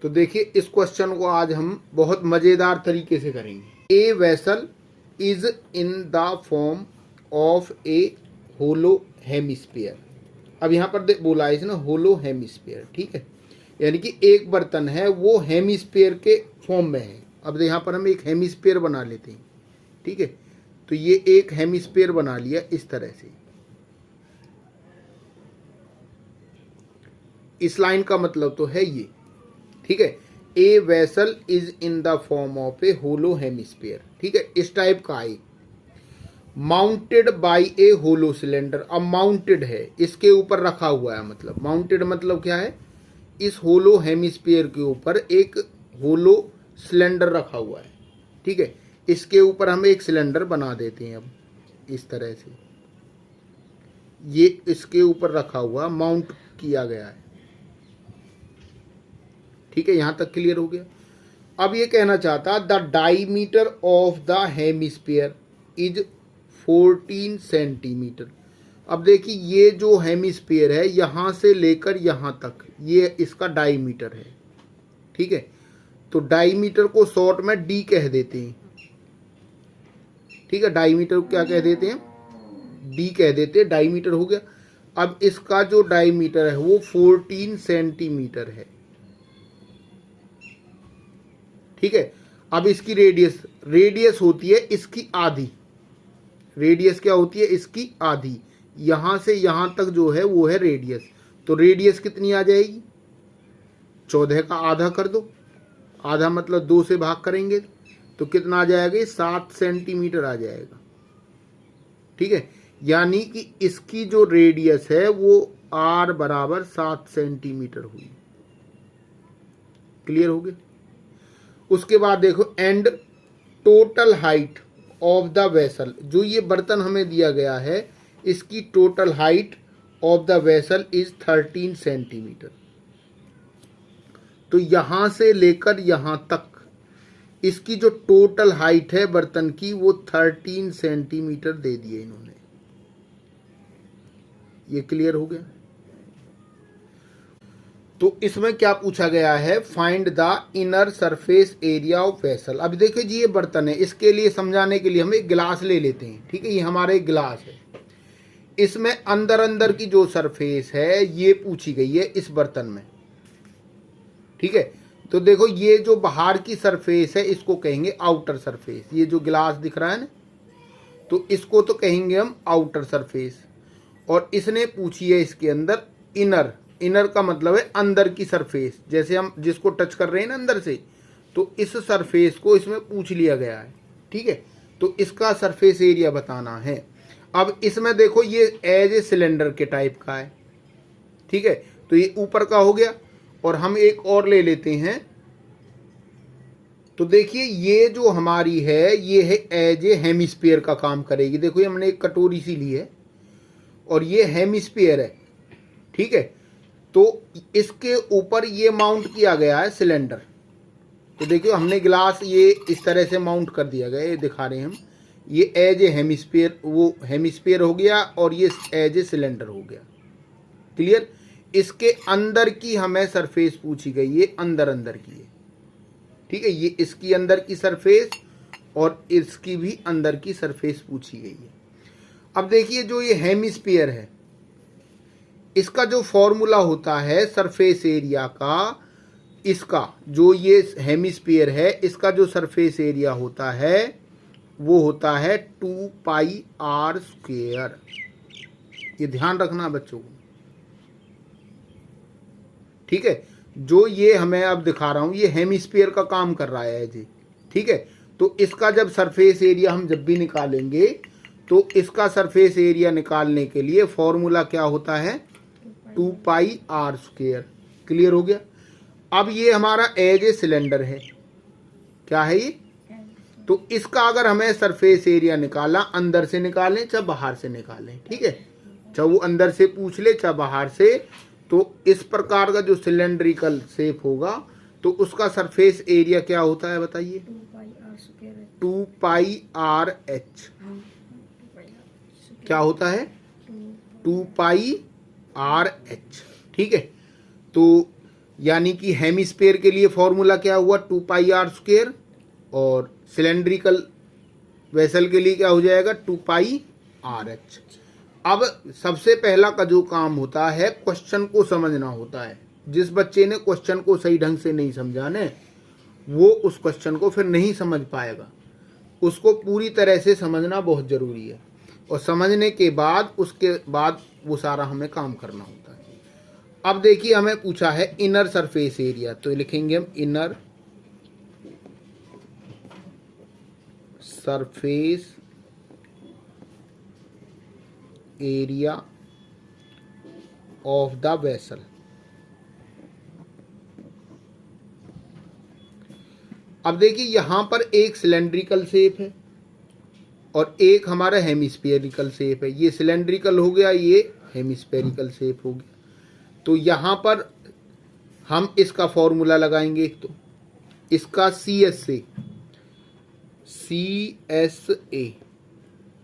तो देखिए इस क्वेश्चन को आज हम बहुत मज़ेदार तरीके से करेंगे। A vessel is in the form of a hollow hemisphere. अब यहाँ पर बोला है इसने होलो हेमिस्फीयर, ठीक है, यानी कि एक बर्तन है वो हेमिस्फीयर के फॉर्म में है। अब यहाँ पर हम एक हेमिस्फीयर बना लेते हैं, ठीक है। तो ये एक हेमिस्फीयर बना लिया इस तरह से। इस लाइन का मतलब तो है ये, ठीक है। A vessel is in the form of a hollow hemisphere, ठीक है, इस टाइप का है। Mounted by a hollow cylinder. अब माउंटेड है, इसके ऊपर रखा हुआ है, मतलब माउंटेड मतलब क्या है, इस होलो हेमिस्फीयर के ऊपर एक होलो सिलेंडर रखा हुआ है, ठीक है। इसके ऊपर हम एक सिलेंडर बना देते हैं। अब इस तरह से ये इसके ऊपर रखा हुआ, माउंट किया गया है, ठीक है। यहां तक क्लियर हो गया। अब ये कहना चाहता, the diameter of the hemisphere is 14 centimetre. अब देखिए ये जो हेमिस्फीयर है यहां से लेकर यहां तक ये इसका डायमीटर है, ठीक है। तो डायमीटर को शॉर्ट में डी कह देते हैं, ठीक है। डायमीटर को क्या कह देते हैं, डी कह देते हैं, डायमीटर हो गया। अब इसका जो डायमीटर है वो 14 सेंटीमीटर है, ठीक है। अब इसकी रेडियस होती है इसकी आधी। रेडियस क्या होती है, इसकी आधी। यहां से यहां तक जो है वो है रेडियस। तो रेडियस कितनी आ जाएगी, 14 का आधा कर दो। आधा मतलब 2 से भाग करेंगे तो कितना आ जाएगा, 7 सेंटीमीटर आ जाएगा, ठीक है। यानी कि इसकी जो रेडियस है वो r बराबर 7 सेंटीमीटर हुई। क्लियर हो गया। उसके बाद देखो, and total height of the vessel. जो ये बर्तन हमें दिया गया है इसकी total height of the vessel is 13 centimetre. तो यहां से लेकर यहां तक इसकी जो टोटल हाइट है बर्तन की वो 13 सेंटीमीटर दे दिए इन्होंने। ये क्लियर हो गया। तो इसमें क्या पूछा गया है, find the inner surface area of vessel. अब देखिए जी ये बर्तन है, इसके लिए समझाने के लिए हम एक गिलास ले लेते हैं, ठीक है। ये हमारा एक गिलास है, इसमें अंदर अंदर की जो सरफेस है ये पूछी गई है इस बर्तन में, ठीक है। तो देखो ये जो बाहर की सरफेस है इसको कहेंगे आउटर सरफेस। ये जो गिलास दिख रहा है ना, तो इसको तो कहेंगे हम आउटर सरफेस। और इसने पूछी है इसके अंदर इनर। इनर का मतलब है अंदर की सरफेस, जैसे हम जिसको टच कर रहे हैं ना अंदर से, तो इस सरफेस को इसमें पूछ लिया गया है, ठीक है। तो इसका सरफेस एरिया बताना है। अब इसमें देखो ये एज ए सिलेंडर के टाइप का है, ठीक है। तो ये ऊपर का हो गया। और हम एक और ले लेते हैं। तो देखिए ये जो हमारी है ये है एज ए हेमिस्फीयर का काम करेगी। देखो ये हमने एक कटोरी सी ली है और ये हेमिस्फीयर है, ठीक है। तो इसके ऊपर ये माउंट किया गया है सिलेंडर। तो देखिए हमने गिलास ये इस तरह से माउंट कर दिया गया, ये दिखा रहे हैं हम। ये एज ए हेमिस्फीयर, वो हेमिस्फीयर हो गया और ये एज ए सिलेंडर हो गया। क्लियर। इसके अंदर की हमें सरफेस पूछी गई है, अंदर अंदर की है, ठीक है। ये इसकी अंदर की सरफेस और इसकी भी अंदर की सरफेस पूछी गई है। अब देखिए जो ये हेमिस्फीयर है इसका जो फॉर्मूला होता है सरफेस एरिया का, इसका जो ये हेमिस्फीयर है इसका जो सरफेस एरिया होता है वो होता है 2 पाई r स्क्वायर। ये ध्यान रखना बच्चों को, ठीक है। जो ये हमें अब दिखा रहा हूं ये हेमिस्फीयर का काम कर रहा है जी, ठीक है। तो इसका जब सरफेस एरिया हम जब भी निकालेंगे तो इसका सरफेस एरिया निकालने के लिए फॉर्मूला क्या होता है, 2 पाई r स्क्वायर। क्लियर हो गया। अब ये हमारा एज ए सिलेंडर है, क्या है ये, तो इसका अगर हमें सरफेस एरिया निकाला, अंदर से निकालें चाहे बाहर से निकालें, ठीक है। चाहे वो अंदर से पूछ ले चाहे बाहर से, तो इस प्रकार का जो सिलेंड्रिकल शेप होगा तो उसका सरफेस एरिया क्या होता है बताइए, 2 पाई r h। क्या होता है, 2 पाई r h, ठीक है। तो यानी कि हेमिस्फीयर के लिए फॉर्मूला क्या हुआ 2πr², और सिलेंड्रिकल वेसल के लिए क्या हो जाएगा 2πrh। अब सबसे पहला का जो काम होता है क्वेश्चन को समझना होता है। जिस बच्चे ने क्वेश्चन को सही ढंग से नहीं समझा ने, वो उस क्वेश्चन को फिर नहीं समझ पाएगा। उसको पूरी तरह से समझना बहुत ज़रूरी है, और समझने के बाद उसके बाद वो सारा हमें काम करना होता है। अब देखिए हमें पूछा है इनर सरफेस एरिया, तो लिखेंगे हम inner surface area of the vessel. अब देखिए यहां पर एक सिलेंड्रिकल शेप है और एक हमारा हेमिस्फेरिकल शेप है। ये सिलेंड्रिकल हो गया, ये हेमिस्फेरिकल शेप हो गया। तो यहां पर हम इसका फॉर्मूला लगाएंगे। एक तो इसका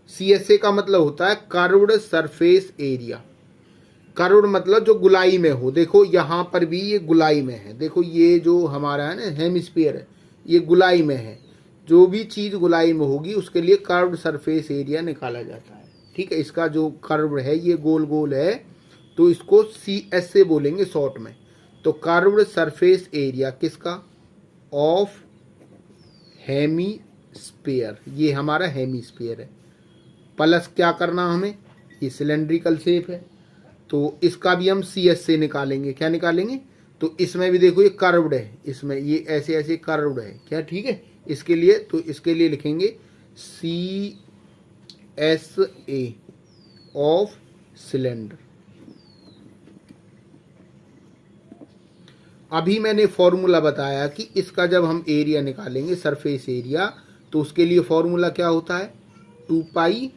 CSA का मतलब होता है कर्व्ड सरफेस एरिया। कर्व्ड मतलब जो गुलाई में हो। देखो यहाँ पर भी ये गुलाई में है। देखो ये जो हमारा है ना हेमिस्फीयर है, ये गुलाई में है। जो भी चीज़ गुलाई में होगी उसके लिए कर्व्ड सरफेस एरिया निकाला जाता है। ठीक है, इसका जो कर्व है ये गोल गोल है, तो इसको CSA बोलेंगे शॉर्ट में। तो कर्व्ड सरफेस एरिया किसका, ऑफ हेमिस्फीयर। ये हमारा हेमिस्फीयर है। प्लस क्या करना हमें, ये सिलेंड्रिकल शेप है तो इसका भी हम CSA निकालेंगे। क्या निकालेंगे, तो इसमें भी देखो ये कर्व्ड है, इसमें ये ऐसे ऐसे कर्व्ड है क्या। ठीक है, इसके लिए तो इसके लिए लिखेंगे CSA ऑफ सिलेंडर। अभी मैंने फॉर्मूला बताया कि इसका जब हम एरिया निकालेंगे सरफेस एरिया, तो उसके लिए फॉर्मूला क्या होता है 2πr²।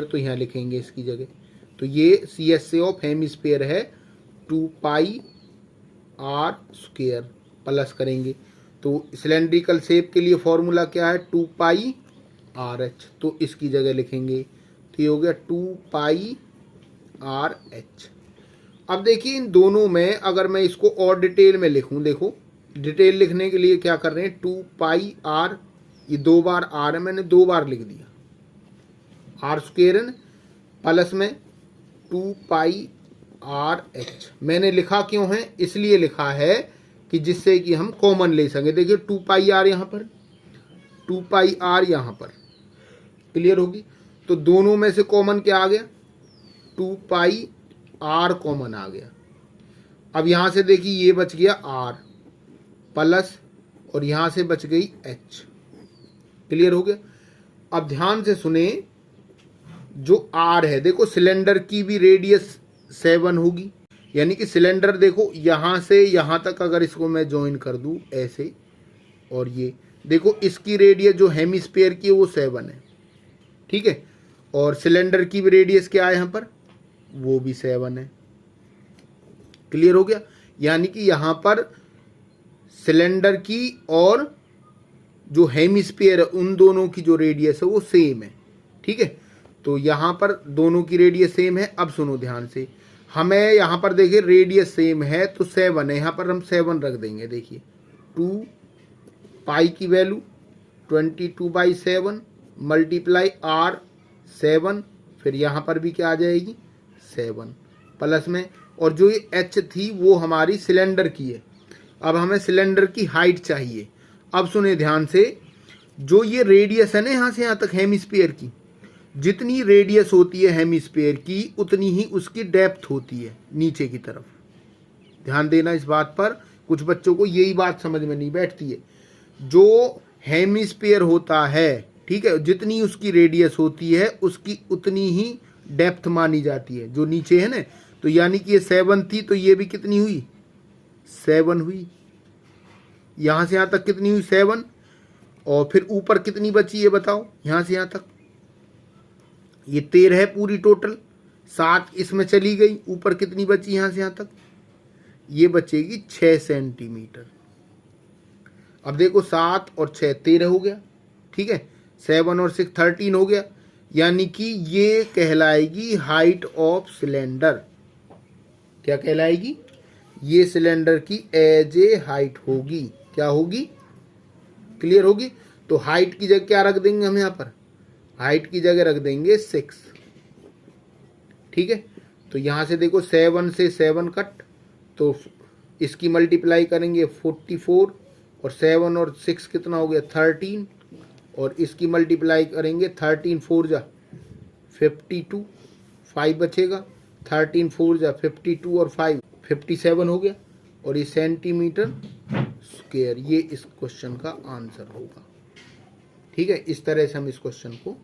तो यहाँ लिखेंगे इसकी जगह, तो ये CSA ऑफ हेमिस्फीयर है 2πr²। प्लस करेंगे तो सिलेंड्रिकल शेप के लिए फॉर्मूला क्या है 2πrh। तो इसकी जगह लिखेंगे, तो ये हो गया 2πrh। अब देखिए इन दोनों में अगर मैं इसको और डिटेल में लिखूं, देखो डिटेल लिखने के लिए क्या कर रहे हैं 2πr, ये 2 बार r है, मैंने 2 बार लिख दिया r², प्लस में 2πrh मैंने लिखा क्यों है, इसलिए लिखा है कि जिससे कि हम कॉमन ले सके। देखिए 2πr यहाँ पर, 2πr यहाँ पर, क्लियर होगी। तो दोनों में से कॉमन क्या आ गया 2πr कॉमन आ गया। अब यहाँ से देखिए ये बच गया r प्लस, और यहाँ से बच गई h। क्लियर हो गया। अब ध्यान से सुने, जो r है देखो सिलेंडर की भी रेडियस 7 होगी, यानी कि सिलेंडर देखो यहाँ से यहाँ तक अगर इसको मैं ज्वाइन कर दूँ ऐसे, और ये देखो इसकी रेडियस जो हेमिस्फीयर की है वो 7 है। ठीक है, और सिलेंडर की भी रेडियस क्या है यहाँ पर, वो भी 7 है। क्लियर हो गया। यानी कि यहाँ पर सिलेंडर की और जो हेमिस्फीयर है उन दोनों की जो रेडियस है वो सेम है। ठीक है, तो यहाँ पर दोनों की रेडियस सेम है। अब सुनो ध्यान से, हमें यहाँ पर देखिए रेडियस सेम है तो 7 है, यहाँ पर हम 7 रख देंगे। देखिए 2π की वैल्यू 22/7 मल्टीप्लाई r7, फिर यहाँ पर भी क्या आ जाएगी 7 प्लस में, और जो ये h थी वो हमारी सिलेंडर की है। अब हमें सिलेंडर की हाइट चाहिए। अब सुने ध्यान से, जो ये रेडियस है ना यहाँ से यहाँ तक हेमिस्फीयर की, जितनी रेडियस होती है हेमिस्फीयर की उतनी ही उसकी डेप्थ होती है नीचे की तरफ। ध्यान देना इस बात पर, कुछ बच्चों को यही बात समझ में नहीं बैठती है। जो हेमिस्फीयर होता है, ठीक है, जितनी उसकी रेडियस होती है उसकी उतनी ही डेप्थ मानी जाती है जो नीचे है ना। तो यानी कि ये 7 थी तो ये भी कितनी हुई 7 हुई। यहाँ से यहाँ तक कितनी हुई 7, और फिर ऊपर कितनी बची ये बताओ, यहाँ से यहाँ तक ये 13 है पूरी टोटल, 7 इसमें चली गई, ऊपर कितनी बची यहाँ से यहाँ तक, ये बचेगी 6 सेंटीमीटर। अब देखो 7 और 6 13 हो गया। ठीक है, 7 और 6 13 हो गया, यानी कि ये कहलाएगी हाइट ऑफ सिलेंडर। क्या कहलाएगी, ये सिलेंडर की एज ए हाइट होगी। क्या होगी? क्लियर होगी? तो हाइट की जगह क्या रख देंगे हम यहाँ पर? हाइट की जगह रख देंगे 6। ठीक है, तो यहाँ से देखो 7 से 7 कट, तो इसकी मल्टीप्लाई करेंगे 44, और 7 और 6 कितना हो गया? 13, और इसकी मल्टीप्लाई करेंगे 13 4 जा 52, 5 बचेगा, 13 4 जा 52 और 5 57 हो गया, और ये सेंटीमीटर स्क्वायर। ये इस क्वेश्चन का आंसर होगा। ठीक है, इस तरह से हम इस क्वेश्चन को